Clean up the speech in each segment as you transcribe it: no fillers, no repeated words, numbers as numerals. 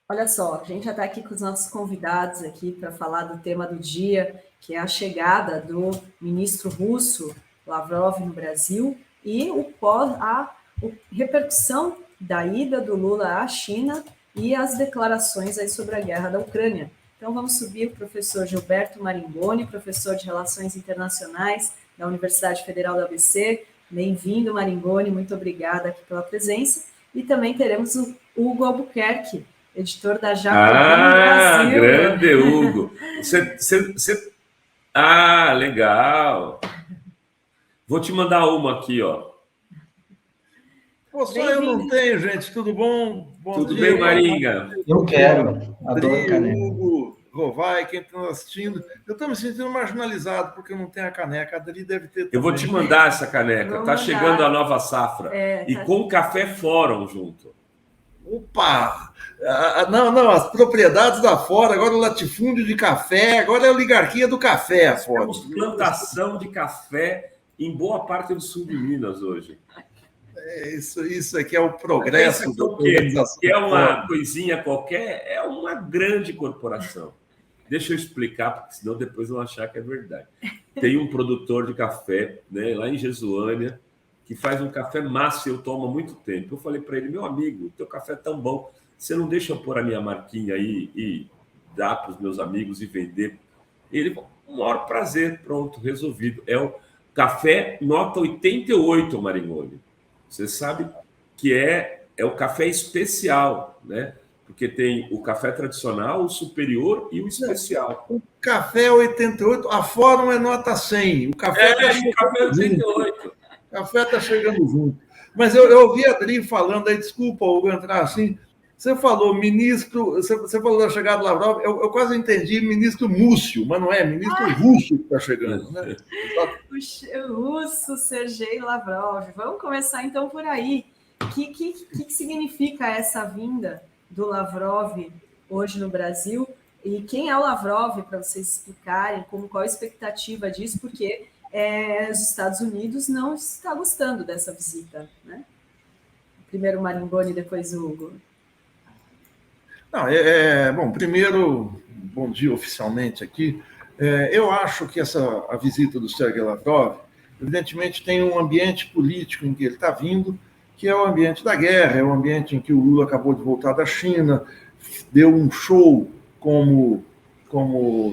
Olha só, a gente já está aqui com os nossos convidados aqui para falar do tema do dia, que é a chegada do ministro russo Lavrov no Brasil e a repercussão da ida do Lula à China e as declarações aí sobre a guerra da Ucrânia. Então vamos subir o professor Gilberto Maringoni, professor de Relações Internacionais da Universidade Federal do ABC. Bem-vindo, Maringoni, muito obrigada aqui pela presença. E também teremos o Hugo Albuquerque, editor da Jacobin Brasil. Grande Hugo. Legal. Vou te mandar uma aqui, ó. Pô, só eu não tenho, gente. Tudo bom? Tudo bem, Maringa? Eu quero. Adoro caneca. Hugo, Rovai, quem está assistindo. Eu estou me sentindo marginalizado porque eu não tenho a caneca. A Adri deve ter também. Eu vou te mandar essa caneca. Está chegando a nova safra. E com café Fórum junto. Opa! Não, as propriedades da fora, agora o latifúndio de café, agora é a oligarquia do café. Temos plantação de café em boa parte do sul de Minas hoje. Isso aqui é o progresso da organização. Que é uma coisinha qualquer, é uma grande corporação. Deixa eu explicar, porque senão depois vão achar que é verdade. Tem um produtor de café, né, lá em Jesuânia, que faz um café massa e eu tomo há muito tempo. Eu falei para ele, meu amigo, teu café é tão bom, você não deixa eu pôr a minha marquinha aí e dar para os meus amigos e vender? Ele, um maior prazer, pronto, resolvido. É o café nota 88, Maringoni. Você sabe que é o café especial, né? Porque tem o café tradicional, o superior e o especial. O café 88, a Fórum é nota 100. O café é 88. O café está chegando junto. Mas eu ouvi a Adri falando aí, desculpa, eu vou entrar assim. Você falou ministro, você falou da chegada do Lavrov, eu quase entendi ministro Múcio, mas não é, ministro russo que está chegando, né? O russo Sergei Lavrov. Vamos começar então por aí. O que significa essa vinda do Lavrov hoje no Brasil? E quem é o Lavrov, para vocês explicarem qual a expectativa disso, porque os Estados Unidos não está gostando dessa visita, né? Primeiro o Maringoni, depois o Hugo. Não, bom, primeiro, bom dia oficialmente aqui. Eu acho que a visita do Sergei Lavrov, evidentemente, tem um ambiente político em que ele está vindo, que é o ambiente da guerra, é o ambiente em que o Lula acabou de voltar da China, deu um show como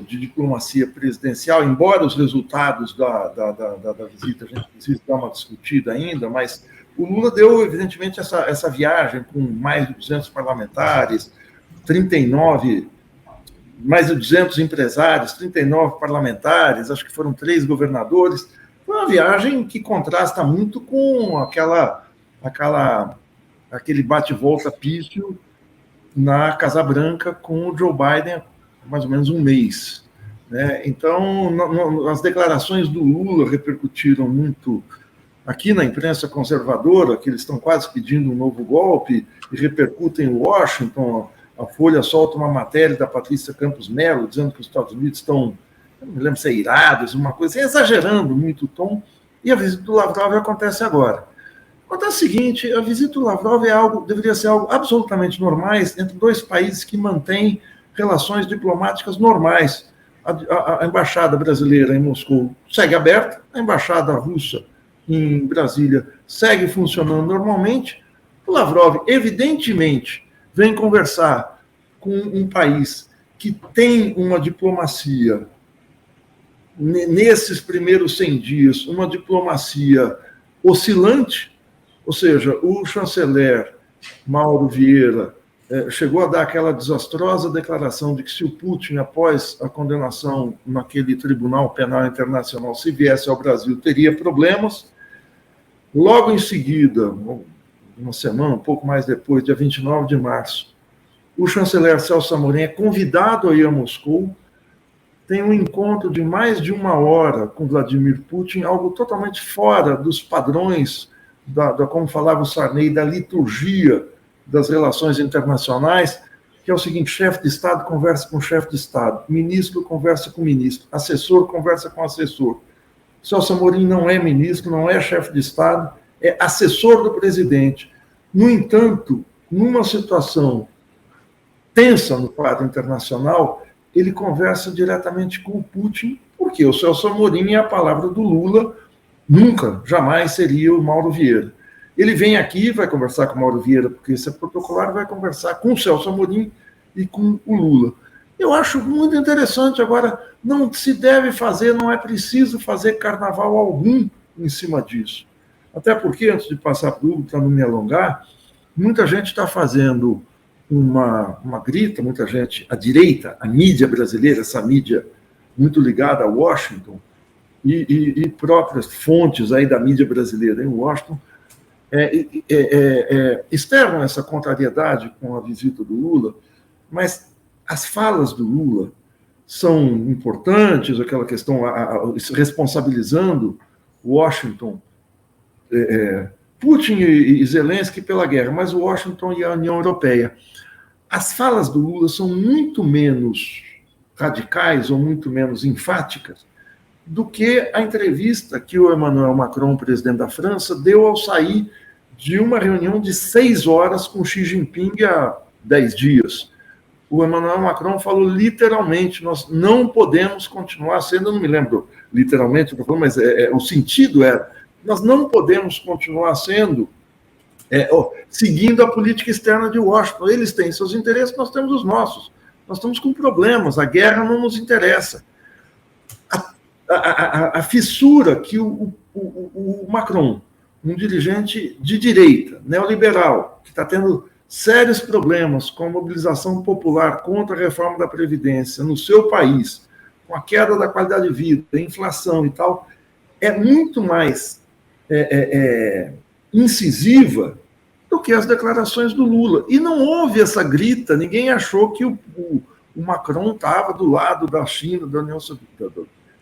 de diplomacia presidencial, embora os resultados da visita a gente precise dar uma discutida ainda, mas o Lula deu, evidentemente, essa viagem com mais de 200 parlamentares, 39, mais de 200 empresários, 39 parlamentares, acho que foram 3 governadores. Foi uma viagem que contrasta muito com aquele bate-volta pífio na Casa Branca com o Joe Biden há mais ou menos um mês, né? Então, as declarações do Lula repercutiram muito aqui na imprensa conservadora, que eles estão quase pedindo um novo golpe, e repercutem em Washington. A Folha solta uma matéria da Patrícia Campos Mello, dizendo que os Estados Unidos estão, eu não me lembro se é irados, uma coisa assim, exagerando muito o tom, e a visita do Lavrov acontece agora. Acontece o seguinte, a visita do Lavrov deveria ser algo absolutamente normais entre 2 países que mantêm relações diplomáticas normais. A embaixada brasileira em Moscou segue aberta, a embaixada russa em Brasília segue funcionando normalmente. O Lavrov, evidentemente, vem conversar com um país que tem uma diplomacia, nesses primeiros 100 dias, uma diplomacia oscilante, ou seja, o chanceler Mauro Vieira chegou a dar aquela desastrosa declaração de que se o Putin, após a condenação naquele Tribunal Penal Internacional, se viesse ao Brasil, teria problemas. Logo em seguida, uma semana, um pouco mais depois, dia 29 de março, o chanceler Celso Amorim é convidado a ir a Moscou, tem um encontro de mais de 1 hora com Vladimir Putin, algo totalmente fora dos padrões, como falava o Sarney, da liturgia das relações internacionais, que é o seguinte: chefe de Estado conversa com chefe de Estado, ministro conversa com ministro, assessor conversa com assessor. Celso Amorim não é ministro, não é chefe de Estado, é assessor do presidente. No entanto, numa situação tensa no quadro internacional, ele conversa diretamente com o Putin, porque o Celso Amorim é a palavra do Lula, nunca, jamais seria o Mauro Vieira. Ele vem aqui, vai conversar com o Mauro Vieira, porque esse é protocolar, vai conversar com o Celso Amorim e com o Lula. Eu acho muito interessante. Agora, não se deve fazer, não é preciso fazer carnaval algum em cima disso. Até porque, antes de passar para o Hugo, para não me alongar, muita gente está fazendo uma grita, muita gente, a direita, a mídia brasileira, essa mídia muito ligada a Washington, e próprias fontes aí da mídia brasileira em Washington, externam essa contrariedade com a visita do Lula, mas as falas do Lula são importantes, aquela questão responsabilizando Washington, Putin e Zelensky pela guerra, mas Washington e a União Europeia. As falas do Lula são muito menos radicais ou muito menos enfáticas do que a entrevista que o Emmanuel Macron, presidente da França, deu ao sair de uma reunião de 6 horas com Xi Jinping há 10 dias. O Emmanuel Macron falou literalmente, nós não podemos continuar sendo, eu não me lembro literalmente o que eu falei, mas o sentido era, nós não podemos continuar sendo, seguindo a política externa de Washington. Eles têm seus interesses, nós temos os nossos. Nós estamos com problemas, a guerra não nos interessa. A fissura que o Macron, um dirigente de direita, neoliberal, que está tendo sérios problemas com a mobilização popular contra a reforma da Previdência no seu país, com a queda da qualidade de vida, a inflação e tal, é muito mais incisiva do que as declarações do Lula. E não houve essa grita, ninguém achou que o Macron estava do lado da China, da União Soviética,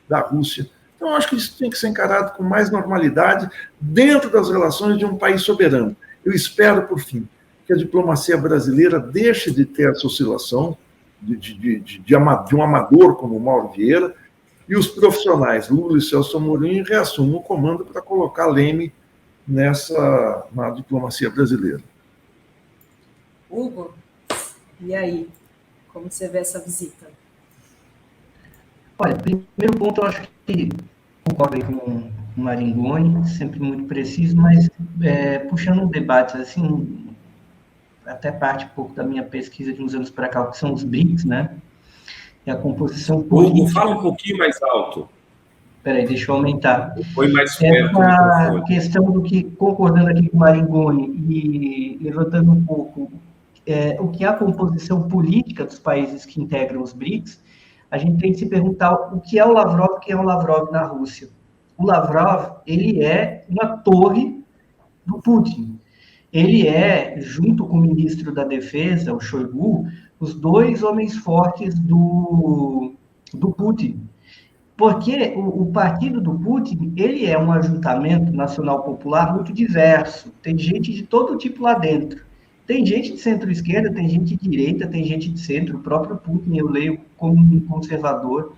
da Rússia. Então, acho que isso tem que ser encarado com mais normalidade dentro das relações de um país soberano. Eu espero, por fim, que a diplomacia brasileira deixe de ter essa oscilação de um amador como o Mauro Vieira e os profissionais, Lula e Celso Amorim, reassumam o comando para colocar Leme na diplomacia brasileira. Hugo, e aí? Como você vê essa visita? Olha, primeiro ponto, eu acho que concordo aí com o Maringoni, sempre muito preciso, mas puxando um debate, assim, até parte um pouco da minha pesquisa de uns anos para cá, que são os BRICS, né? E a composição política... Hugo, fala um pouquinho mais alto. Peraí, deixa eu aumentar. Foi mais perto do microfone. microfone. Questão do que, concordando aqui com o Maringoni e levantando um pouco o que é a composição política dos países que integram os BRICS, a gente tem que se perguntar o que é o Lavrov, o que é o Lavrov na Rússia. O Lavrov, ele é uma torre do Putin. Ele é, junto com o ministro da Defesa, o Shoigu, os dois homens fortes do Putin. Porque o partido do Putin, ele é um ajuntamento nacional popular muito diverso. Tem gente de todo tipo lá dentro. Tem gente de centro-esquerda, tem gente de direita, tem gente de centro. O próprio Putin eu leio como um conservador.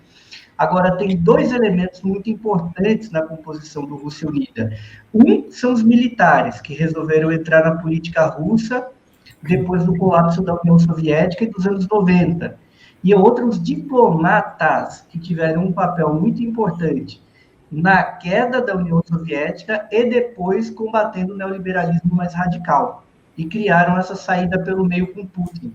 Agora, tem 2 elementos muito importantes na composição do Rússia Unida. Um são os militares, que resolveram entrar na política russa depois do colapso da União Soviética e dos anos 90. E outro, os diplomatas, que tiveram um papel muito importante na queda da União Soviética e depois combatendo o neoliberalismo mais radical. E criaram essa saída pelo meio com Putin.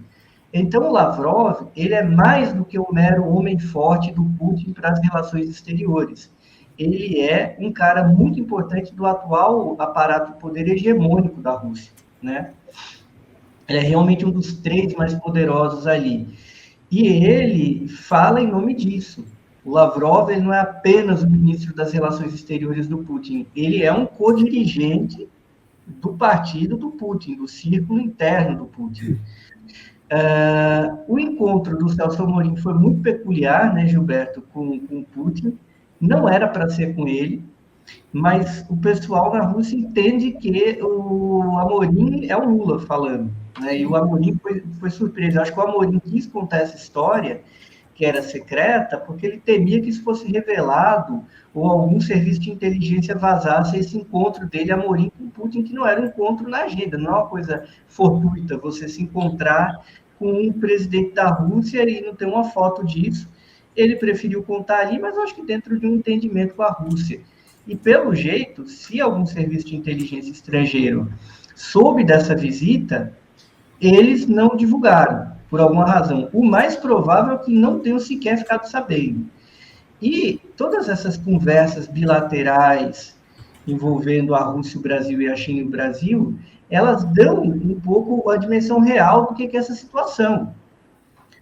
Então, o Lavrov, ele é mais do que o mero homem forte do Putin para as relações exteriores. Ele é um cara muito importante do atual aparato de poder hegemônico da Rússia, né? Ele é realmente um dos 3 mais poderosos ali. E ele fala em nome disso. O Lavrov, ele não é apenas o ministro das Relações Exteriores do Putin, ele é um co-dirigente do partido do Putin, do círculo interno do Putin. O encontro do Celso Amorim foi muito peculiar, né, Gilberto, com o Putin. Não era para ser com ele, mas o pessoal na Rússia entende que o Amorim é o Lula falando, né? E o Amorim foi surpreso. Acho que o Amorim quis contar essa história, que era secreta, porque ele temia que isso fosse revelado ou algum serviço de inteligência vazasse esse encontro dele, Amorim com Putin, que não era um encontro na agenda, não é uma coisa fortuita você se encontrar com o presidente da Rússia e não tem uma foto disso. Ele preferiu contar ali, mas eu acho que dentro de um entendimento com a Rússia. E, pelo jeito, se algum serviço de inteligência estrangeiro soube dessa visita, eles não divulgaram, por alguma razão. O mais provável é que não tenham sequer ficado sabendo. E todas essas conversas bilaterais envolvendo a Rússia, o Brasil e a China e o Brasil, elas dão um pouco a dimensão real do que é essa situação.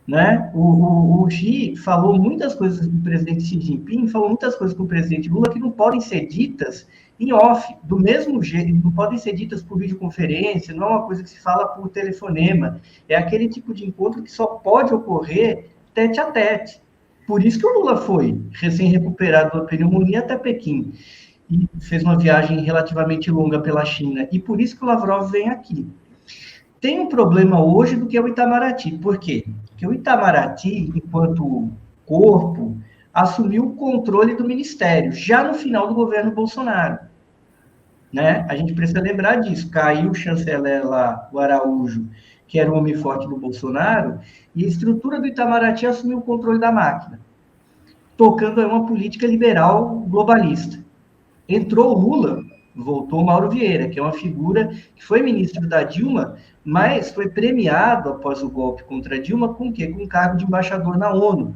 Né? O Xi falou muitas coisas com o presidente Xi Jinping, falou muitas coisas com o presidente Lula que não podem ser ditas em off, do mesmo jeito, não podem ser ditas por videoconferência, não é uma coisa que se fala por telefonema, é aquele tipo de encontro que só pode ocorrer tete a tete. Por isso que o Lula foi, recém-recuperado da pneumonia, até Pequim, e fez uma viagem relativamente longa pela China, e por isso que o Lavrov vem aqui. Tem um problema hoje do que é o Itamaraty. Por quê? Porque o Itamaraty, enquanto corpo, assumiu o controle do ministério, já no final do governo Bolsonaro. Né? A gente precisa lembrar disso. Caiu o chanceler lá, o Araújo, que era o homem forte do Bolsonaro, e a estrutura do Itamaraty assumiu o controle da máquina, tocando uma política liberal globalista. Entrou o Lula, voltou o Mauro Vieira, que é uma figura que foi ministro da Dilma, mas foi premiado após o golpe contra a Dilma com o quê? Com o cargo de embaixador na ONU.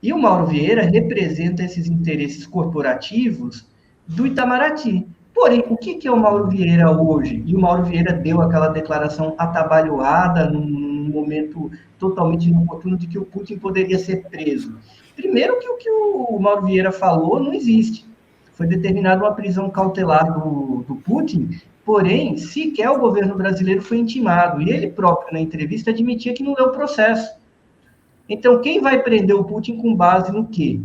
E o Mauro Vieira representa esses interesses corporativos do Itamaraty. Porém, o que é o Mauro Vieira hoje? E o Mauro Vieira deu aquela declaração atabalhoada, num momento totalmente inoportuno, de que o Putin poderia ser preso. Primeiro que o que o Mauro Vieira falou não existe. Foi determinada uma prisão cautelar do Putin, porém, sequer o governo brasileiro foi intimado. E ele próprio, na entrevista, admitia que não leu o processo. Então, quem vai prender o Putin com base no quê?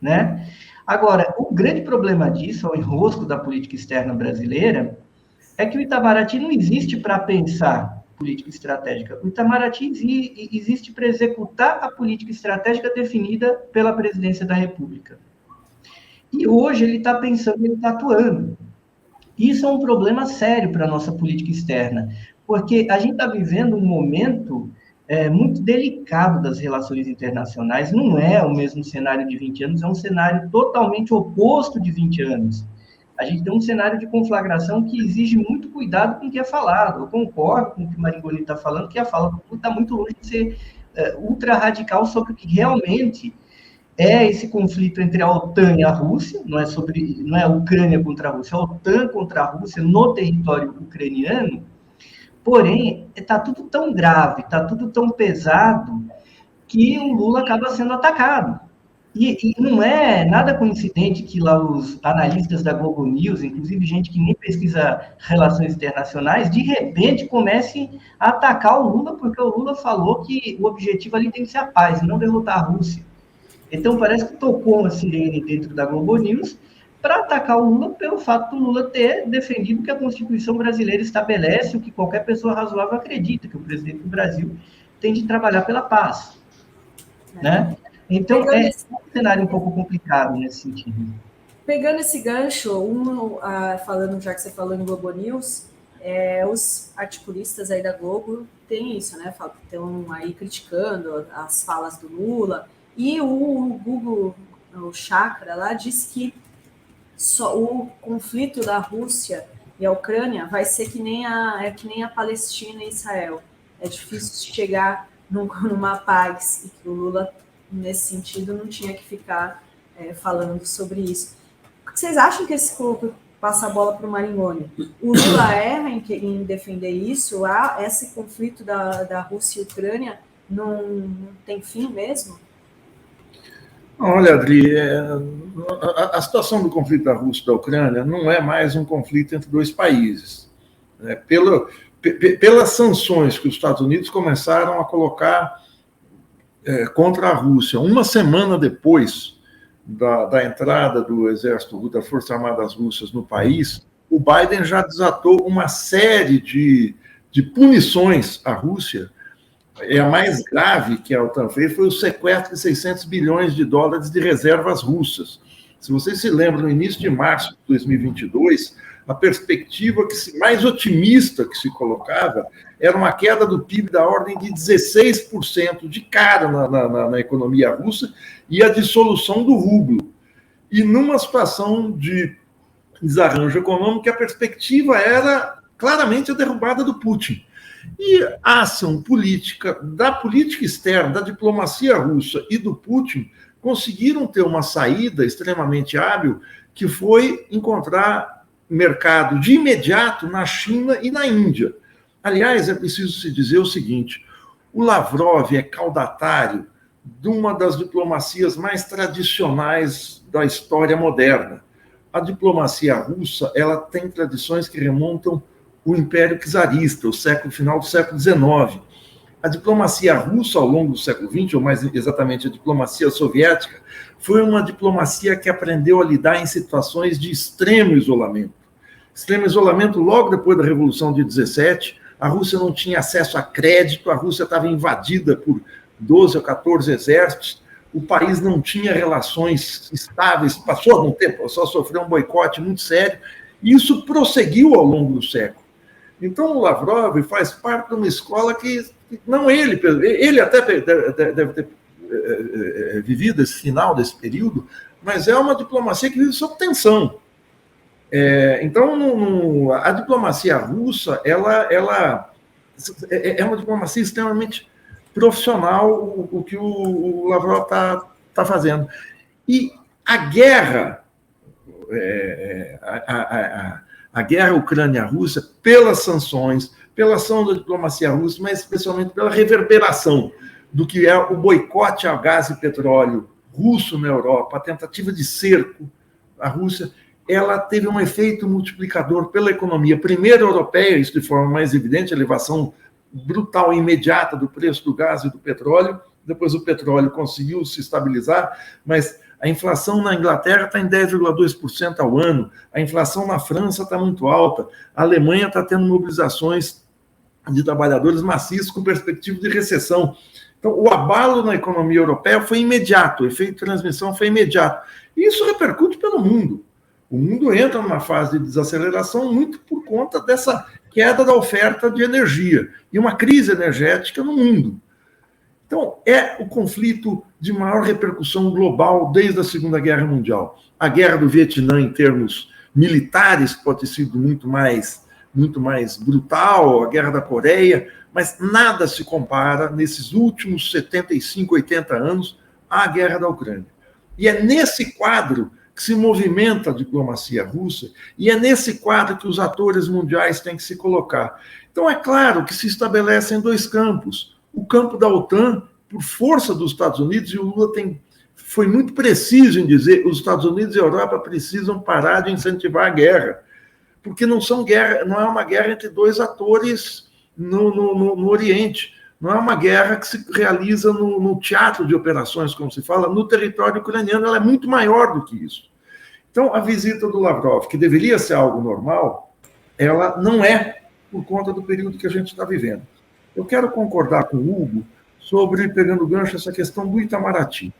Né? Agora, o grande problema disso, ao enrosco da política externa brasileira, é que o Itamaraty não existe para pensar política estratégica. O Itamaraty existe para executar a política estratégica definida pela presidência da República. E hoje ele está pensando, ele está atuando. Isso é um problema sério para a nossa política externa, porque a gente está vivendo um momento muito delicado das relações internacionais. Não é o mesmo cenário de 20 anos, é um cenário totalmente oposto de 20 anos. A gente tem um cenário de conflagração que exige muito cuidado com o que é falado. Eu concordo com o que o Maringoni está falando, que a fala do Lula está muito longe de ser ultra radical sobre o que realmente é esse conflito entre a OTAN e a Rússia, não é a Ucrânia contra a Rússia, é a OTAN contra a Rússia no território ucraniano. Porém, está tudo tão grave, está tudo tão pesado, que o Lula acaba sendo atacado. E não é nada coincidente que lá os analistas da Globo News, inclusive gente que nem pesquisa relações internacionais, de repente comecem a atacar o Lula, porque o Lula falou que o objetivo ali tem que ser a paz, não derrotar a Rússia. Então, parece que tocou uma sirene dentro da Globo News para atacar o Lula pelo fato do Lula ter defendido o que a Constituição brasileira estabelece, o que qualquer pessoa razoável acredita, que o presidente do Brasil tem de trabalhar pela paz. Né? Então, é um cenário um pouco complicado nesse sentido. Pegando esse gancho, falando, já que você falou em Globo News, os articulistas aí da Globo têm isso, né? Estão aí criticando as falas do Lula. E o Google, o Chakra lá, diz que só o conflito da Rússia e a Ucrânia vai ser que nem a Palestina e Israel. É difícil chegar numa paz, e que o Lula, nesse sentido, não tinha que ficar falando sobre isso. Vocês acham que passa a bola para o Maringoni? O Lula erra em defender isso? Esse conflito da Rússia e Ucrânia não tem fim mesmo? Olha, Adri, a situação do conflito da Rússia e da Ucrânia não é mais um conflito entre dois países. Pelas sanções que os Estados Unidos começaram a colocar contra a Rússia, uma semana depois da entrada do exército, das Forças Armadas Russas no país, o Biden já desatou uma série de punições à Rússia. A mais grave que a OTAN fez foi o sequestro de 600 bilhões de dólares de reservas russas. Se vocês se lembram, no início de março de 2022, a perspectiva mais otimista que se colocava era uma queda do PIB da ordem de 16% de cara na economia russa e a dissolução do rublo. E numa situação de desarranjo econômico, a perspectiva era claramente a derrubada do Putin. E a ação política, da política externa, da diplomacia russa e do Putin, conseguiram ter uma saída extremamente hábil, que foi encontrar mercado de imediato na China e na Índia. Aliás, é preciso se dizer o seguinte, o Lavrov é caudatário de uma das diplomacias mais tradicionais da história moderna. A diplomacia russa, ela tem tradições que remontam o Império Czarista, o final do século XIX. A diplomacia russa, ao longo do século XX, ou mais exatamente a diplomacia soviética, foi uma diplomacia que aprendeu a lidar em situações de extremo isolamento. Extremo isolamento logo depois da Revolução de 17, a Rússia não tinha acesso a crédito, a Rússia estava invadida por 12 ou 14 exércitos, o país não tinha relações estáveis, passou algum tempo, só sofreu um boicote muito sério, e isso prosseguiu ao longo do século. Então, o Lavrov faz parte de uma escola que, não ele até deve ter vivido esse final desse período, mas é uma diplomacia que vive sob tensão. Então, a diplomacia russa, ela é uma diplomacia extremamente profissional, o que o Lavrov está fazendo. E a guerra, a guerra Ucrânia-Rússia, pelas sanções, pela ação da diplomacia russa, mas especialmente pela reverberação do que é o boicote ao gás e petróleo russo na Europa, a tentativa de cerco à Rússia, ela teve um efeito multiplicador pela economia, primeiro europeia, isso de forma mais evidente, a elevação brutal e imediata do preço do gás e do petróleo, depois o petróleo conseguiu se estabilizar, mas a inflação na Inglaterra está em 10,2% ao ano, a inflação na França está muito alta, a Alemanha está tendo mobilizações de trabalhadores maciços com perspectiva de recessão. Então, o abalo na economia europeia foi imediato, o efeito de transmissão foi imediato. E isso repercute pelo mundo. O mundo entra numa fase de desaceleração muito por conta dessa queda da oferta de energia e uma crise energética no mundo. Então, é o conflito de maior repercussão global desde a Segunda Guerra Mundial. A Guerra do Vietnã, em termos militares, pode ter sido muito mais brutal, a Guerra da Coreia, mas nada se compara, nesses últimos 75, 80 anos, à Guerra da Ucrânia. E é nesse quadro que se movimenta a diplomacia russa, e é nesse quadro que os atores mundiais têm que se colocar. Então, é claro que se estabelecem dois campos. O campo da OTAN, por força dos Estados Unidos, e o Lula foi muito preciso em dizer que os Estados Unidos e a Europa precisam parar de incentivar a guerra, porque não é uma guerra entre dois atores no Oriente, não é uma guerra que se realiza no teatro de operações, como se fala, no território ucraniano, ela é muito maior do que isso. Então, a visita do Lavrov, que deveria ser algo normal, ela não é por conta do período que a gente está vivendo. Eu quero concordar com o Hugo sobre, pegando o gancho, essa questão do Itamaraty.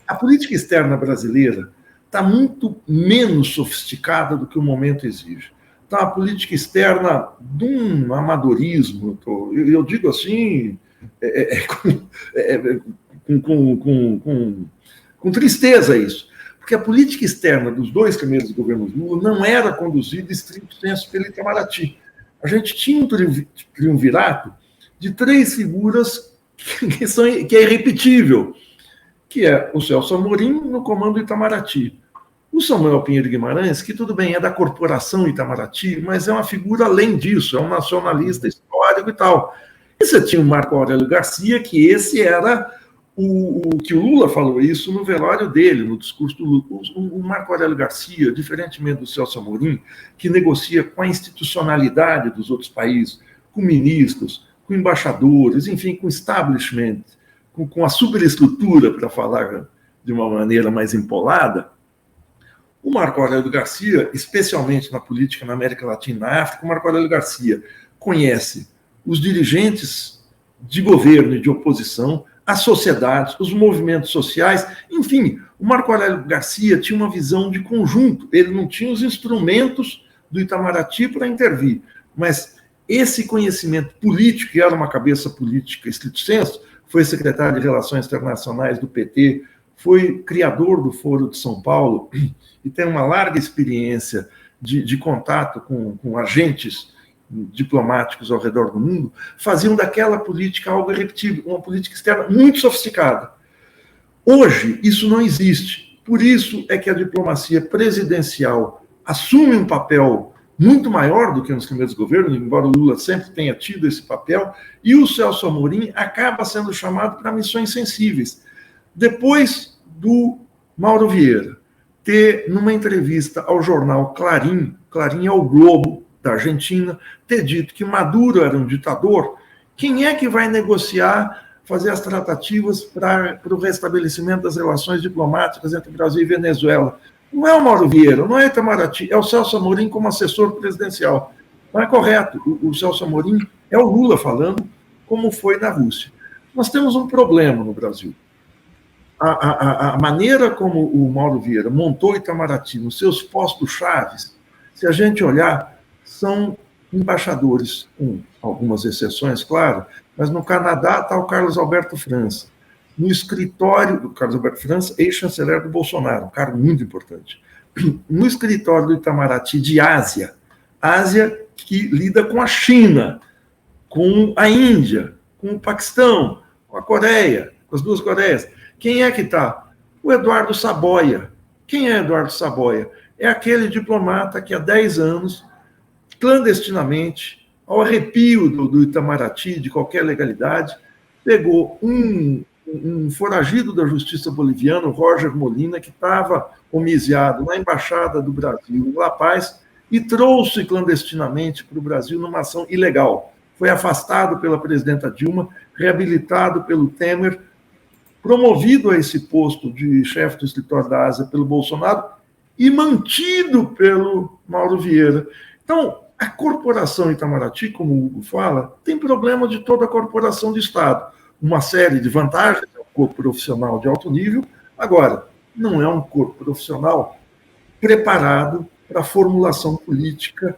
A política externa brasileira está muito menos sofisticada do que o momento exige. Então, a política externa de um amadorismo, eu digo assim, com tristeza isso, porque a política externa dos dois primeiros governos Lula não era conduzida estricto sensu pelo Itamaraty. A gente tinha um triunvirato de três figuras que é irrepetível, que é o Celso Amorim no comando do Itamaraty. O Samuel Pinheiro Guimarães, que tudo bem, é da corporação Itamaraty, mas é uma figura além disso, é um nacionalista histórico e tal. E você tinha o Marco Aurélio Garcia, que esse era que o Lula falou isso no velório dele, no discurso do Lula. O Marco Aurélio Garcia, diferentemente do Celso Amorim, que negocia com a institucionalidade dos outros países, com ministros, com embaixadores, enfim, com establishment, com a superestrutura, para falar de uma maneira mais empolada. O Marco Aurélio Garcia, especialmente na política na América Latina e na África, o Marco Aurélio Garcia conhece os dirigentes de governo e de oposição, as sociedades, os movimentos sociais, enfim, o Marco Aurélio Garcia tinha uma visão de conjunto, ele não tinha os instrumentos do Itamaraty para intervir. Mas esse conhecimento político, que era uma cabeça política estrito sensu, foi secretário de Relações Internacionais do PT, foi criador do Foro de São Paulo e tem uma larga experiência de contato com agentes diplomáticos ao redor do mundo, faziam daquela política algo irrepetível, uma política externa muito sofisticada. Hoje, isso não existe. Por isso é que a diplomacia presidencial assume um papel muito maior do que nos primeiros governos, embora o Lula sempre tenha tido esse papel, e o Celso Amorim acaba sendo chamado para missões sensíveis. Depois do Mauro Vieira ter, numa entrevista ao jornal Clarim, Clarim é o Globo da Argentina, ter dito que Maduro era um ditador, quem é que vai negociar, fazer as tratativas para o restabelecimento das relações diplomáticas entre Brasil e Venezuela? Não é o Mauro Vieira, não é o Itamaraty, é o Celso Amorim como assessor presidencial. Não é correto. O Celso Amorim é o Lula falando, como foi na Rússia. Nós temos um problema no Brasil. A maneira como o Mauro Vieira montou o Itamaraty nos seus postos chaves, se a gente olhar, são embaixadores, com algumas exceções, claro, mas no Canadá está o Carlos Alberto França. No escritório do Carlos Alberto França, ex-chanceler do Bolsonaro, um cargo muito importante. No escritório do Itamaraty de Ásia, Ásia que lida com a China, com a Índia, com o Paquistão, com a Coreia, com as duas Coreias. Quem é que está? O Eduardo Saboia. Quem é Eduardo Saboia? É aquele diplomata que há 10 anos, clandestinamente, ao arrepio do Itamaraty, de qualquer legalidade, pegou um foragido da justiça boliviana, o Roger Molina, que estava homiciado na Embaixada do Brasil em La Paz, e trouxe clandestinamente para o Brasil numa ação ilegal. Foi afastado pela presidenta Dilma, reabilitado pelo Temer, promovido a esse posto de chefe do escritório da Ásia pelo Bolsonaro e mantido pelo Mauro Vieira. Então, a corporação Itamaraty, como o Hugo fala, tem problema de toda a corporação de Estado. Uma série de vantagens, é um corpo profissional de alto nível, agora, não é um corpo profissional preparado para a formulação política,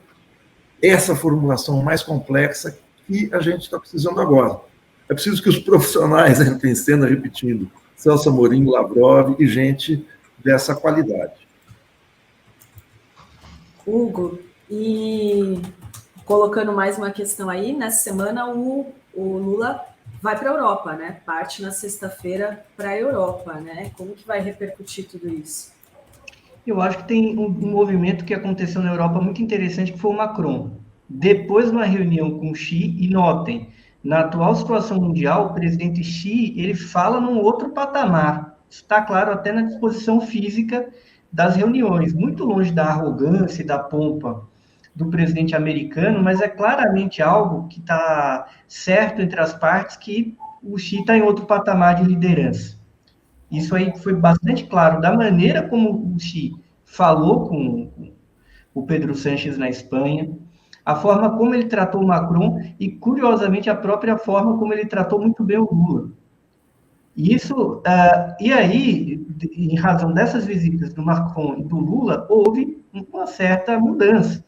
essa formulação mais complexa que a gente está precisando agora. É preciso que os profissionais entrem em cena repetindo Celso Amorim, Lavrov e gente dessa qualidade. Hugo, e colocando mais uma questão aí, nessa semana o Lula vai para a Europa, né? Parte na sexta-feira para a Europa, né? Como que vai repercutir tudo isso? Eu acho que tem um movimento que aconteceu na Europa muito interessante, que foi o Macron. Depois de uma reunião com o Xi, e notem, na atual situação mundial, o presidente Xi, ele fala num outro patamar. Isso está claro até na disposição física das reuniões, muito longe da arrogância e da pompa do presidente americano, mas é claramente algo que está certo entre as partes, que o Xi está em outro patamar de liderança. Isso aí foi bastante claro, da maneira como o Xi falou com o Pedro Sánchez na Espanha, a forma como ele tratou o Macron e, curiosamente, a própria forma como ele tratou muito bem o Lula. Isso, e aí, em razão dessas visitas do Macron e do Lula, houve uma certa mudança,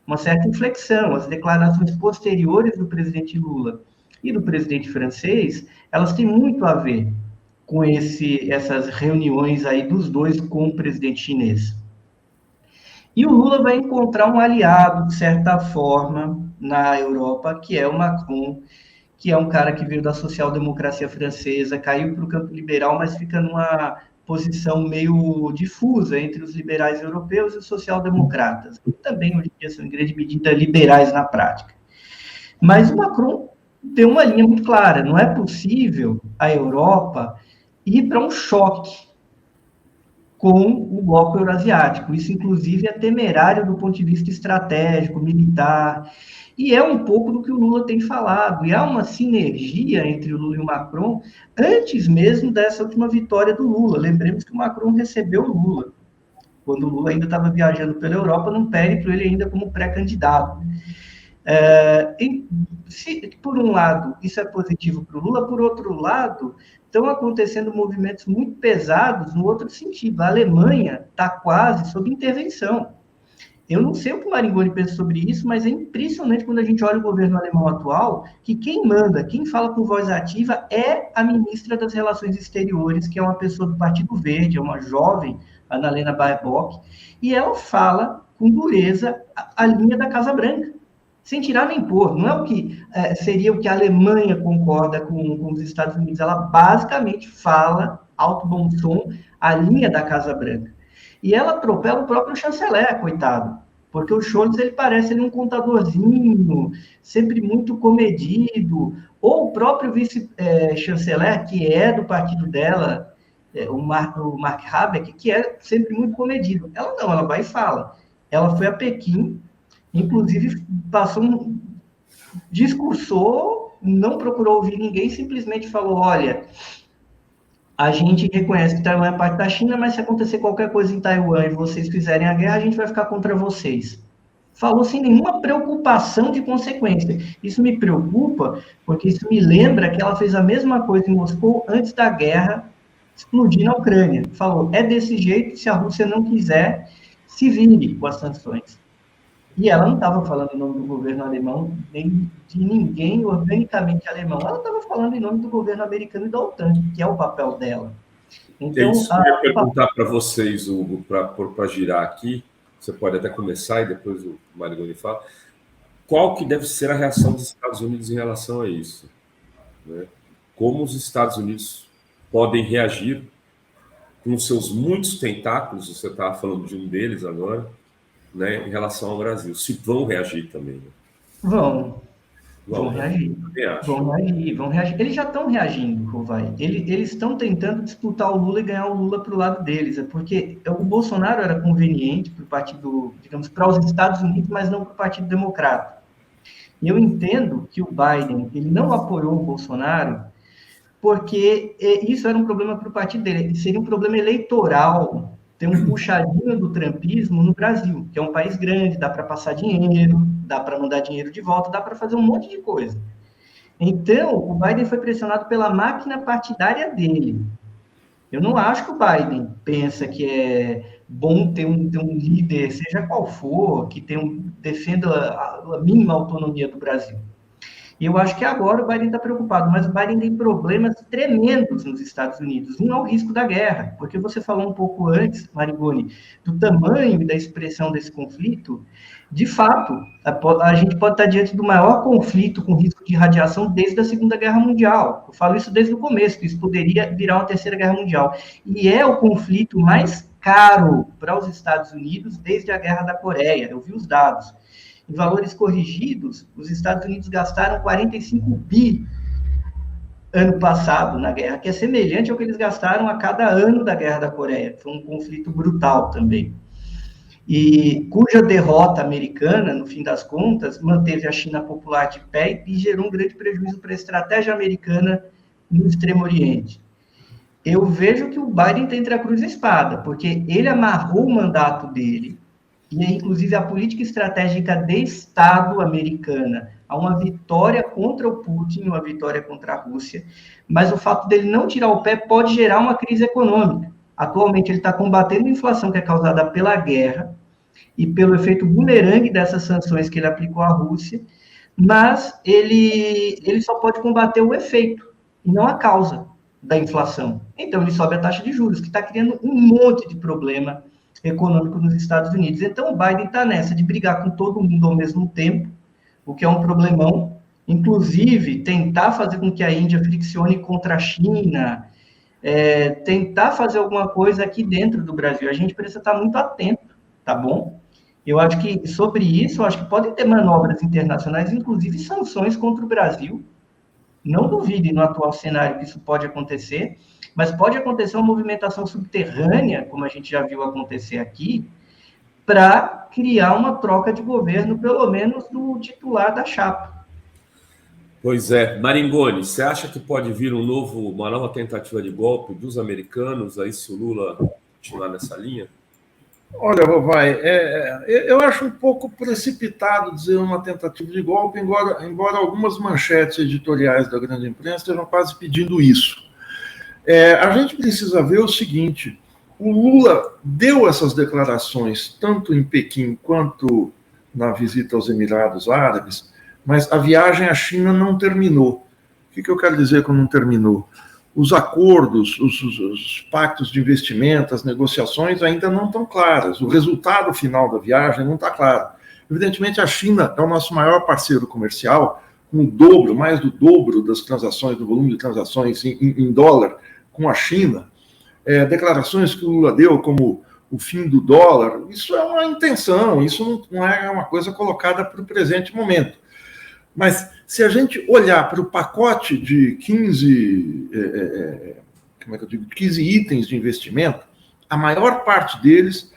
uma certa inflexão. As declarações posteriores do presidente Lula e do presidente francês, elas têm muito a ver com essas reuniões aí dos dois com o presidente chinês. E o Lula vai encontrar um aliado, de certa forma, na Europa, que é o Macron, que é um cara que veio da social-democracia francesa, caiu para o campo liberal, mas fica numa posição meio difusa entre os liberais europeus e os social-democratas, que também, hoje em dia, são, em grande medida, liberais na prática. Mas o Macron deu uma linha muito clara, não é possível a Europa ir para um choque com o bloco euroasiático. Isso, inclusive, é temerário do ponto de vista estratégico, militar, e é um pouco do que o Lula tem falado, e há uma sinergia entre o Lula e o Macron, antes mesmo dessa última vitória do Lula. Lembremos que o Macron recebeu o Lula, quando o Lula ainda estava viajando pela Europa, num périplo, ele ainda como pré-candidato. Por um lado, isso é positivo para o Lula, por outro lado, estão acontecendo movimentos muito pesados no outro sentido. A Alemanha está quase sob intervenção. Eu não sei o que o Maringoni pensa sobre isso, mas é impressionante quando a gente olha o governo alemão atual, que quem manda, quem fala com voz ativa é a ministra das Relações Exteriores, que é uma pessoa do Partido Verde, é uma jovem, Annalena Baerbock, e ela fala com dureza a linha da Casa Branca, sem tirar nem pôr. Não é o que seria o que a Alemanha concorda com os Estados Unidos, ela basicamente fala, alto bom som, a linha da Casa Branca. E ela atropela o próprio chanceler, coitado. Porque o Scholz, ele parece um contadorzinho, sempre muito comedido. Ou o próprio vice-chanceler, que é do partido dela, o Mark Habeck, que é sempre muito comedido. Ela não, ela vai e fala. Ela foi a Pequim, inclusive discursou, não procurou ouvir ninguém, simplesmente falou, olha, a gente reconhece que Taiwan é parte da China, mas se acontecer qualquer coisa em Taiwan e vocês fizerem a guerra, a gente vai ficar contra vocês. Falou sem nenhuma preocupação de consequência. Isso me preocupa, porque isso me lembra que ela fez a mesma coisa em Moscou antes da guerra explodir na Ucrânia. Falou, é desse jeito, se a Rússia não quiser, se vire com as sanções. E ela não estava falando em nome do governo alemão, nem de ninguém organicamente alemão. Ela estava falando em nome do governo americano e da OTAN, que é o papel dela. Então, isso eu ia perguntar para vocês, Hugo, para girar aqui, você pode até começar e depois o Maringoni fala, qual que deve ser a reação dos Estados Unidos em relação a isso? Né? Como os Estados Unidos podem reagir com seus muitos tentáculos, você estava falando de um deles agora, né, em relação ao Brasil, se vão reagir também. Né? Vão reagir. Vão reagir. Eles já estão reagindo, Rovai. Eles estão tentando disputar o Lula e ganhar o Lula para o lado deles. É porque o Bolsonaro era conveniente para o partido, digamos, para os Estados Unidos, mas não para o Partido Democrata. E eu entendo que o Biden, ele não apoiou o Bolsonaro porque isso era um problema para o partido dele. Seria um problema eleitoral. Tem um puxadinho do trumpismo no Brasil, que é um país grande, dá para passar dinheiro, dá para mandar dinheiro de volta, dá para fazer um monte de coisa. Então, o Biden foi pressionado pela máquina partidária dele. Eu não acho que o Biden pensa que é bom ter um líder, seja qual for, que defenda a mínima autonomia do Brasil. E eu acho que agora o Biden está preocupado, mas o Biden tem problemas tremendos nos Estados Unidos. Um é o risco da guerra, porque você falou um pouco antes, Maringoni, do tamanho e da expressão desse conflito. De fato, a gente pode estar diante do maior conflito com risco de radiação desde a Segunda Guerra Mundial. Eu falo isso desde o começo, que isso poderia virar uma Terceira Guerra Mundial. E é o conflito mais caro para os Estados Unidos desde a Guerra da Coreia. Eu vi os dados. Em valores corrigidos, os Estados Unidos gastaram 45 bi ano passado na guerra, que é semelhante ao que eles gastaram a cada ano da Guerra da Coreia. Foi um conflito brutal também. E cuja derrota americana, no fim das contas, manteve a China popular de pé e gerou um grande prejuízo para a estratégia americana no Extremo Oriente. Eu vejo que o Biden está entre a cruz e a espada, porque ele amarrou o mandato dele, e inclusive a política estratégica de Estado americana a uma vitória contra o Putin, uma vitória contra a Rússia, mas o fato dele não tirar o pé pode gerar uma crise econômica. Atualmente ele está combatendo a inflação que é causada pela guerra e pelo efeito bumerangue dessas sanções que ele aplicou à Rússia, mas ele só pode combater o efeito e não a causa da inflação. Então ele sobe a taxa de juros, que está criando um monte de problema econômico nos Estados Unidos. Então, o Biden está nessa de brigar com todo mundo ao mesmo tempo, o que é um problemão, inclusive tentar fazer com que a Índia friccione contra a China, tentar fazer alguma coisa aqui dentro do Brasil. A gente precisa estar muito atento, tá bom? Eu acho que, sobre isso, eu acho que podem ter manobras internacionais, inclusive sanções contra o Brasil. Não duvide no atual cenário que isso pode acontecer, mas pode acontecer uma movimentação subterrânea, como a gente já viu acontecer aqui, para criar uma troca de governo, pelo menos do titular da chapa. Pois é. Maringoni, você acha que pode vir uma nova tentativa de golpe dos americanos, aí se o Lula continuar nessa linha? Olha, Rovai, eu acho um pouco precipitado dizer uma tentativa de golpe, embora algumas manchetes editoriais da grande imprensa estejam quase pedindo isso. A gente precisa ver o seguinte, O Lula deu essas declarações tanto em Pequim quanto na visita aos Emirados Árabes, mas a viagem à China não terminou. O que eu quero dizer com não terminou? Os acordos, os pactos de investimento, as negociações ainda não estão claras. O resultado final da viagem não está claro. Evidentemente, a China é o nosso maior parceiro comercial, com o dobro, mais do dobro das transações, do volume de transações em dólar com a China. Declarações que o Lula deu como o fim do dólar, isso é uma intenção, isso não é uma coisa colocada para o presente momento. Mas se a gente olhar para o pacote de 15 itens de investimento, a maior parte deles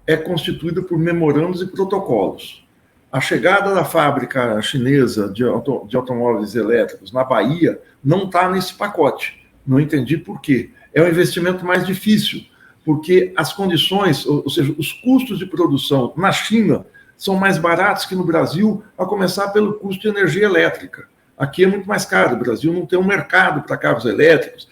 é constituída por memorandos e protocolos. A chegada da fábrica chinesa de automóveis elétricos na Bahia não está nesse pacote. Não entendi por quê. É um investimento mais difícil, porque as condições, ou seja, os custos de produção na China são mais baratos que no Brasil, a começar pelo custo de energia elétrica. Aqui é muito mais caro. O Brasil não tem um mercado para carros elétricos.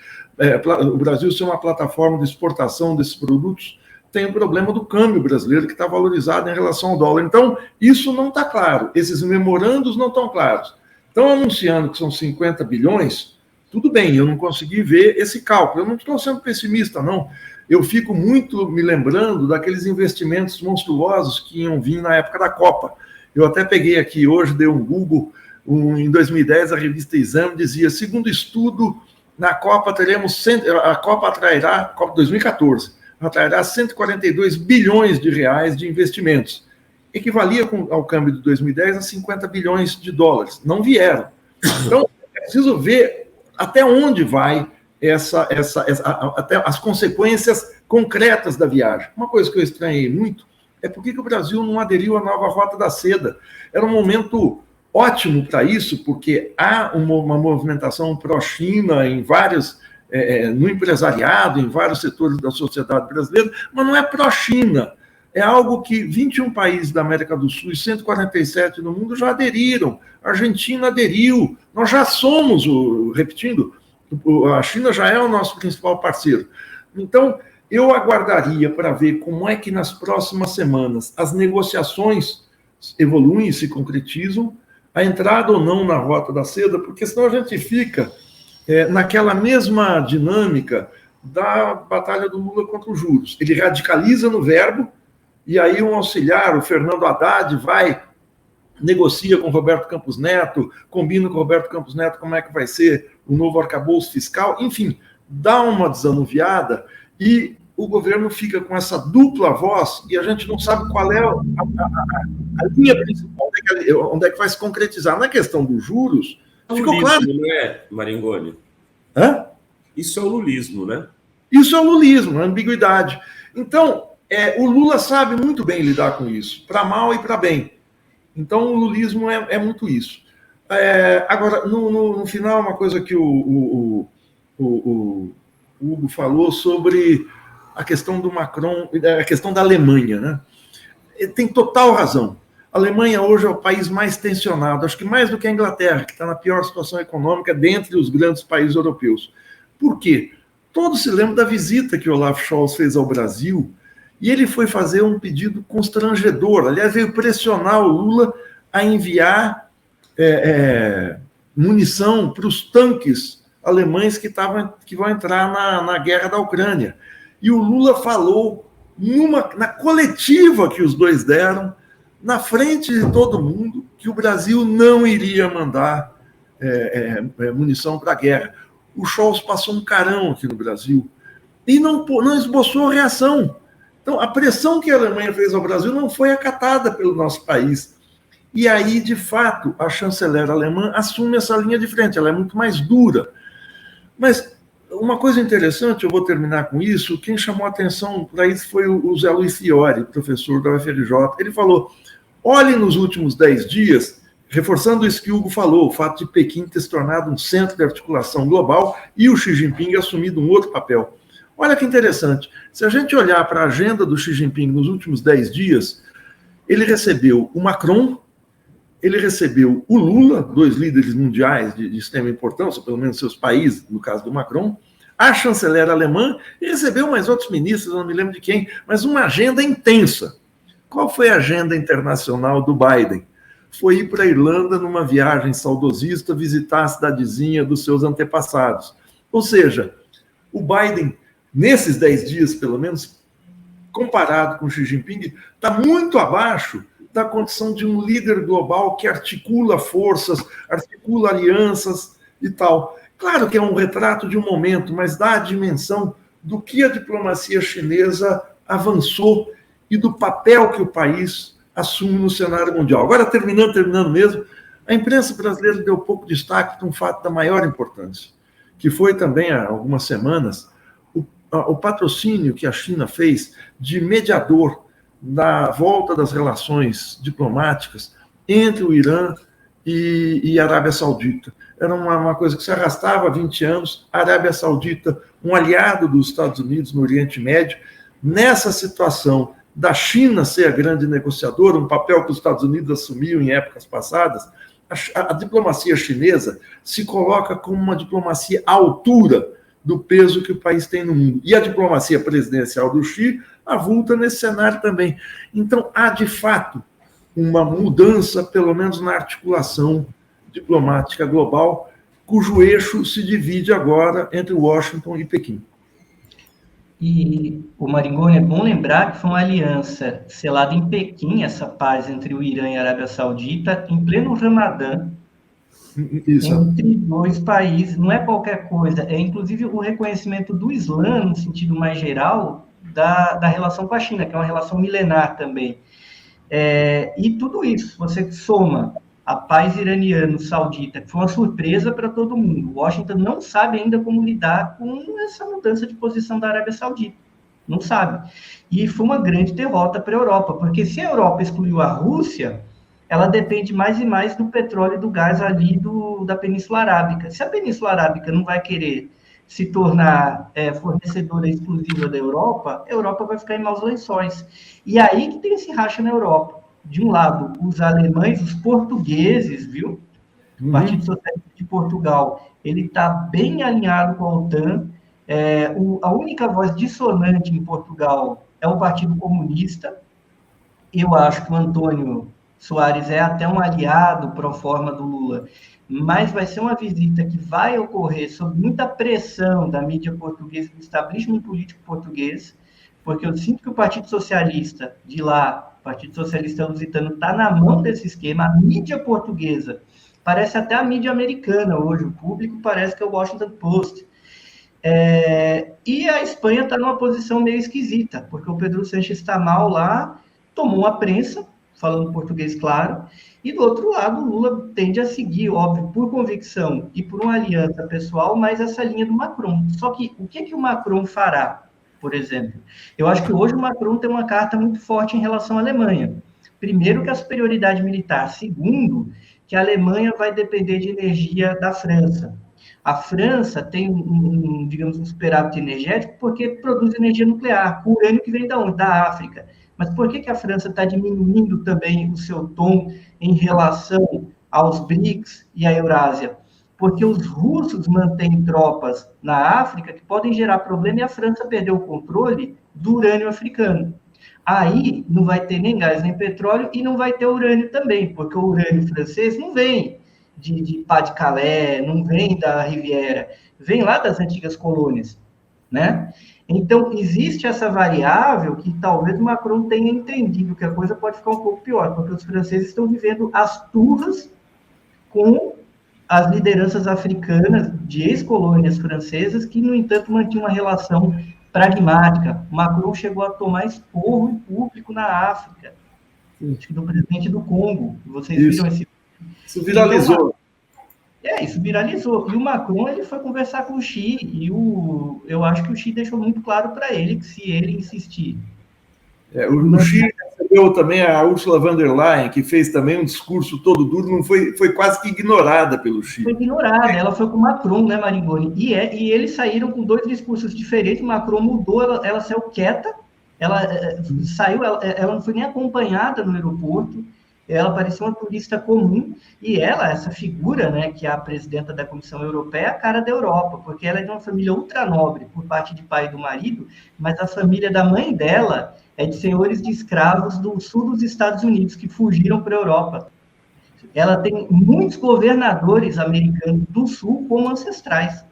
O Brasil ser uma plataforma de exportação desses produtos tem o problema do câmbio brasileiro, que está valorizado em relação ao dólar. Então, isso não está claro. Esses memorandos não estão claros. Estão anunciando que são 50 bilhões, tudo bem, eu não consegui ver esse cálculo. Eu não estou sendo pessimista, não. Eu fico muito me lembrando daqueles investimentos monstruosos que iam vir na época da Copa. Eu até peguei aqui hoje, dei um Google, em 2010, a revista Exame dizia, segundo estudo, na Copa a Copa atrairá, Copa 2014, atrairá 142 bilhões de reais de investimentos. Equivalia ao câmbio de 2010 a 50 bilhões de dólares. Não vieram. Então, é preciso ver até onde vai até as consequências concretas da viagem. Uma coisa que eu estranhei muito é por que o Brasil não aderiu à nova Rota da Seda. Era um momento ótimo para isso, porque há uma movimentação pró-China em vários, no empresariado, em vários setores da sociedade brasileira, mas não é pró-China. É algo que 21 países da América do Sul e 147 no mundo já aderiram. A Argentina aderiu. Nós já somos, repetindo, a China já é o nosso principal parceiro. Então, eu aguardaria para ver como é que nas próximas semanas as negociações evoluem e se concretizam, a entrada ou não na Rota da Seda, porque senão a gente fica naquela mesma dinâmica da batalha do Lula contra os juros. Ele radicaliza no verbo, e aí um auxiliar, o Fernando Haddad, vai, negocia com o Roberto Campos Neto, combina com o Roberto Campos Neto como é que vai ser o novo arcabouço fiscal, enfim, dá uma desanuviada e o governo fica com essa dupla voz e a gente não sabe qual é a linha principal, onde é que vai se concretizar. Na questão dos juros, ficou claro. Não é, Maringoni? Hã? Isso é o lulismo, né? Isso é o lulismo, a ambiguidade. Então, o Lula sabe muito bem lidar com isso, para mal e para bem. Então, o lulismo é muito isso. Agora, no final, uma coisa que o Hugo falou sobre a questão do Macron, a questão da Alemanha, né? Ele tem total razão. A Alemanha hoje é o país mais tensionado, acho que mais do que a Inglaterra, que está na pior situação econômica dentre os grandes países europeus. Por quê? Todos se lembram da visita que Olaf Scholz fez ao Brasil, e ele foi fazer um pedido constrangedor. Aliás, veio pressionar o Lula a enviar munição para os tanques alemães que vão entrar na guerra da Ucrânia. E o Lula falou na coletiva que os dois deram, na frente de todo mundo, que o Brasil não iria mandar munição para a guerra. O Scholz passou um carão aqui no Brasil e não esboçou reação. Então, a pressão que a Alemanha fez ao Brasil não foi acatada pelo nosso país. E aí, de fato, a chanceler alemã assume essa linha de frente, ela é muito mais dura. Mas uma coisa interessante, eu vou terminar com isso, quem chamou a atenção para isso foi o Zé Luiz Fiore, professor da UFRJ. Ele falou, olhe nos últimos 10 dias, reforçando isso que o Hugo falou, o fato de Pequim ter se tornado um centro de articulação global e o Xi Jinping assumido um outro papel. Olha que interessante, se a gente olhar para a agenda do Xi Jinping nos últimos 10 dias, ele recebeu o Macron, ele recebeu o Lula, 2 líderes mundiais de extrema importância, pelo menos seus países, no caso do Macron, a chanceler alemã e recebeu mais outros ministros, não me lembro de quem, mas uma agenda intensa. Qual foi a agenda internacional do Biden? Foi ir para a Irlanda numa viagem saudosista, visitar a cidadezinha dos seus antepassados. Ou seja, o Biden, nesses 10 dias, pelo menos, comparado com Xi Jinping, está muito abaixo da condição de um líder global que articula forças, articula alianças e tal. Claro que é um retrato de um momento, mas dá a dimensão do que a diplomacia chinesa avançou e do papel que o país assume no cenário mundial. Agora, terminando mesmo, a imprensa brasileira deu pouco destaque para um fato da maior importância, que foi também, há algumas semanas, o patrocínio que a China fez de mediador na volta das relações diplomáticas entre o Irã e a Arábia Saudita. Era uma coisa que se arrastava há 20 anos. A Arábia Saudita, um aliado dos Estados Unidos no Oriente Médio, nessa situação da China ser a grande negociadora, um papel que os Estados Unidos assumiam em épocas passadas, a diplomacia chinesa se coloca como uma diplomacia à altura do peso que o país tem no mundo. E a diplomacia presidencial do Xi avulta nesse cenário também. Então, há, de fato, uma mudança, pelo menos na articulação diplomática global, cujo eixo se divide agora entre Washington e Pequim. E, o Maringoni, é bom lembrar que foi uma aliança selada em Pequim, essa paz entre o Irã e a Arábia Saudita, em pleno Ramadã, Isso. Entre dois países. Não é qualquer coisa, é inclusive o reconhecimento do Islã, no sentido mais geral, da relação com a China, que é uma relação milenar também. E tudo isso, você soma a paz iraniano-saudita, que foi uma surpresa para todo mundo. Washington não sabe ainda como lidar com essa mudança de posição da Arábia Saudita. Não sabe. E foi uma grande derrota para a Europa, porque se a Europa excluiu a Rússia, ela depende mais e mais do petróleo e do gás ali da Península Arábica. Se a Península Arábica não vai querer se tornar fornecedora exclusiva da Europa, a Europa vai ficar em maus lençóis. E aí que tem esse racha na Europa. De um lado, os alemães, os portugueses, viu? O Partido Socialista de Portugal, ele está bem alinhado com a OTAN. A única voz dissonante em Portugal é o Partido Comunista. Eu acho que o Antônio Soares é até um aliado pro forma do Lula, mas vai ser uma visita que vai ocorrer sob muita pressão da mídia portuguesa, do establishment político português, porque eu sinto que o Partido Socialista de lá, o Partido Socialista lusitano, está na mão desse esquema. A mídia portuguesa parece até a mídia americana hoje, o público parece que é o Washington Post. E a Espanha está numa posição meio esquisita, porque o Pedro Sánchez está mal lá, tomou uma prensa, falando português claro, e do outro lado o Lula tende a seguir, óbvio, por convicção e por uma aliança pessoal, mas essa linha do Macron. Só que o que o Macron fará, por exemplo? Eu acho que hoje o Macron tem uma carta muito forte em relação à Alemanha. Primeiro, que a superioridade militar. Segundo, que a Alemanha vai depender de energia da França. A França tem digamos, um superávit energético porque produz energia nuclear, com urânio que vem da onde? Da África. Mas por que a França está diminuindo também o seu tom em relação aos BRICS e à Eurásia? Porque os russos mantêm tropas na África que podem gerar problema e a França perdeu o controle do urânio africano. Aí não vai ter nem gás nem petróleo e não vai ter urânio também, porque o urânio francês não vem de Pas-de-Calais, não vem da Riviera, vem lá das antigas colônias, né? Então, existe essa variável que talvez o Macron tenha entendido que a coisa pode ficar um pouco pior, porque os franceses estão vivendo as turras com as lideranças africanas de ex-colônias francesas que, no entanto, mantinham uma relação pragmática. O Macron chegou a tomar esporro em público na África, do presidente do Congo. Vocês viram esse... Isso viralizou. Isso viralizou. E o Macron, ele foi conversar com o Xi, e eu acho que o Xi deixou muito claro para ele que se ele insistir... O Xi recebeu também a Ursula von der Leyen, que fez também um discurso todo duro, não foi quase que ignorada pelo Xi. Foi ignorada, ela foi com o Macron, né, Maringoni? E eles saíram com 2 discursos diferentes, o Macron mudou, ela saiu quieta, ela saiu, ela não foi nem acompanhada no aeroporto, ela parecia uma turista comum, e ela, essa figura, né, que é a presidenta da Comissão Europeia, é a cara da Europa, porque ela é de uma família ultranobre, por parte de pai do marido, mas a família da mãe dela é de senhores de escravos do sul dos Estados Unidos, que fugiram para a Europa. Ela tem muitos governadores americanos do sul como ancestrais.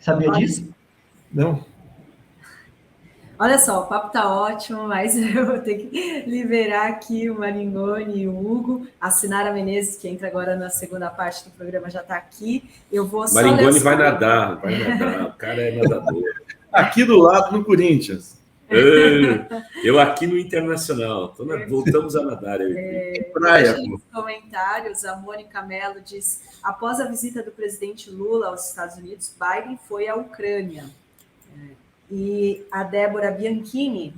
Sabia disso? Não. Olha só, o papo tá ótimo, mas eu vou ter que liberar aqui o Maringoni e o Hugo. A Sinara Menezes, que entra agora na segunda parte do programa, já está aqui. Eu vou só Maringoni vai nadar. O cara é nadador. Aqui do lado, no Corinthians. Eu aqui no Internacional. Voltamos a nadar. Praia. Nos comentários, a Mônica Mello diz: após a visita do presidente Lula aos Estados Unidos, Biden foi à Ucrânia. E a Débora Bianchini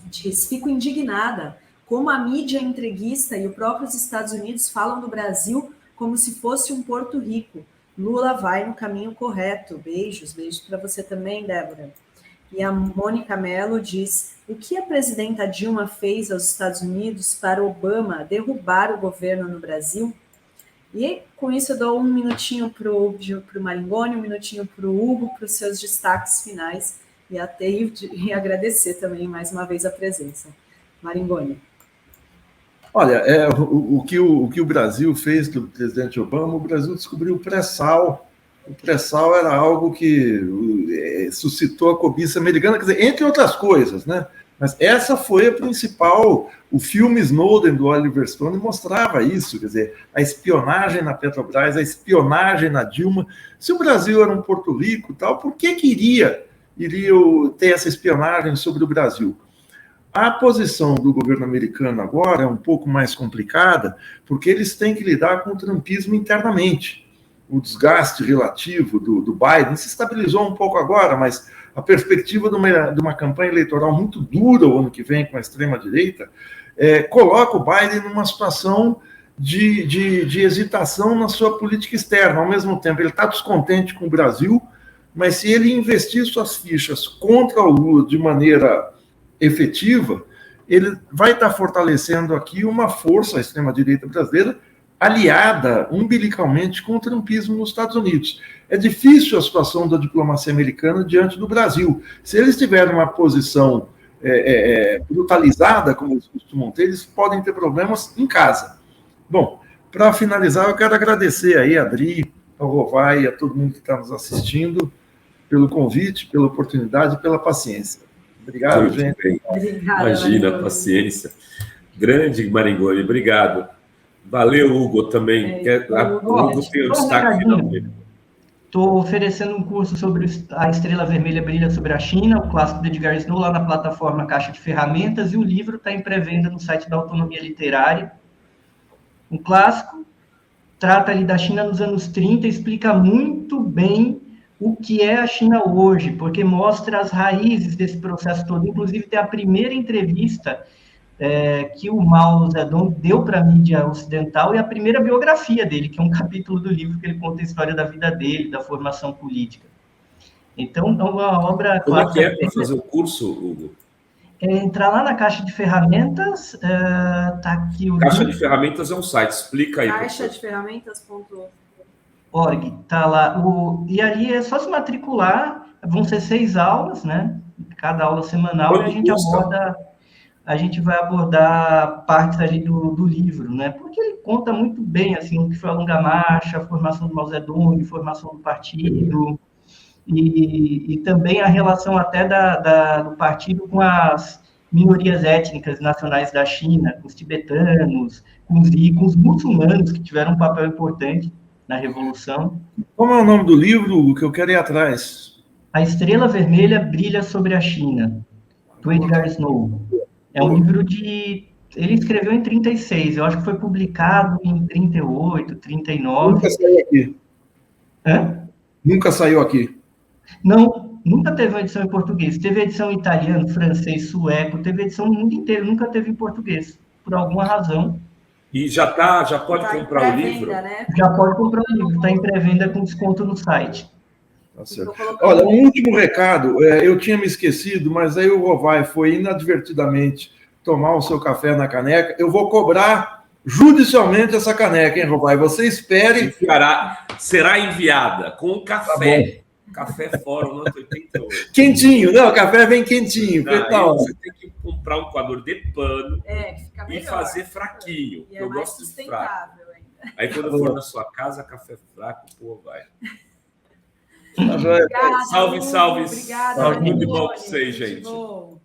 diz: fico indignada como a mídia entreguista e os próprios Estados Unidos falam do Brasil como se fosse um Porto Rico. Lula vai no caminho correto. Beijos para você também, Débora. E a Mônica Mello diz: o que a presidenta Dilma fez aos Estados Unidos para Obama derrubar o governo no Brasil? E com isso eu dou um minutinho para o Maringoni, um minutinho para o Hugo, para os seus destaques finais, e agradecer também mais uma vez a presença. Maringoni. Olha, o que o Brasil fez com o presidente Obama, o Brasil descobriu o pré-sal. O pré-sal era algo que suscitou a cobiça americana, quer dizer, entre outras coisas, né? Mas essa foi a principal. O filme Snowden, do Oliver Stone, mostrava isso, quer dizer, a espionagem na Petrobras, a espionagem na Dilma. Se o Brasil era um Porto Rico, tal, por que iria ter essa espionagem sobre o Brasil? A posição do governo americano agora é um pouco mais complicada, porque eles têm que lidar com o trumpismo internamente. O desgaste relativo do Biden se estabilizou um pouco agora, mas a perspectiva de uma campanha eleitoral muito dura o ano que vem com a extrema-direita coloca o Biden numa situação de hesitação na sua política externa. Ao mesmo tempo, ele está descontente com o Brasil, mas se ele investir suas fichas contra o Lula de maneira efetiva, ele vai estar fortalecendo aqui uma força, a extrema-direita brasileira, aliada umbilicalmente com o trumpismo nos Estados Unidos. É difícil a situação da diplomacia americana diante do Brasil. Se eles tiverem uma posição brutalizada, como eles costumam ter, eles podem ter problemas em casa. Bom, para finalizar, eu quero agradecer aí a Adri, ao Rovai e a todo mundo que está nos assistindo pelo convite, pela oportunidade e pela paciência. Obrigado, muito gente. Bem. Imagina a paciência. Grande Maringoni, obrigado. Valeu, Hugo, também. O Hugo tem o destaque final dele. Estou oferecendo um curso sobre a Estrela Vermelha Brilha sobre a China, o clássico do Edgar Snow, lá na plataforma Caixa de Ferramentas, e o livro está em pré-venda no site da Autonomia Literária. Um clássico, trata ali da China nos anos 30, explica muito bem o que é a China hoje, porque mostra as raízes desse processo todo. Inclusive, tem a primeira entrevista que o Mao Zedong deu para a mídia ocidental e a primeira biografia dele, que é um capítulo do livro que ele conta a história da vida dele, da formação política. Então, é uma obra... Como é que é para fazer o curso, Hugo? Entrar lá na Caixa de Ferramentas, tá aqui o... Caixa de Ferramentas é um site, explica aí. caixadeferramentas.org, tá lá. E ali é só se matricular, vão ser 6 aulas, né? Cada aula semanal, e a gente vai abordar partes ali do livro, né? Porque ele conta muito bem, assim, o que foi a longa marcha, a formação do Mao Zedong, a formação do partido, e também a relação até do partido com as minorias étnicas nacionais da China, com os tibetanos, com os muçulmanos, que tiveram um papel importante na Revolução. Como é o nome do livro, Hugo, que eu quero ir atrás? A Estrela Vermelha Brilha sobre a China, do Edgar Snow. É um livro ele escreveu em 36, eu acho que foi publicado em 38, 39. Nunca saiu aqui. Hã? Nunca saiu aqui. Não, nunca teve uma edição em português. Teve edição em italiano, francês, sueco, teve edição no mundo inteiro, nunca teve em português, por alguma razão. E já pode comprar o livro? Né? Já pode comprar o livro, está em pré-venda com desconto no site. Tá certo. Olha, um último recado, eu tinha me esquecido, mas aí o Rovai foi inadvertidamente tomar o seu café na caneca, eu vou cobrar judicialmente essa caneca, hein, Robai? Você espere. Será enviada com o café. Café fora, o nosso 88. Quentinho, não, o café vem quentinho. Você tem que comprar um coador de pano que fica melhor, e fazer fraquinho. E é eu mais gosto de fraco. ainda. Aí quando eu for na sua casa, café fraco, pô, vai. Obrigada, Salve, salve. Obrigada, Tudo de bom pra vocês, gente. Bom.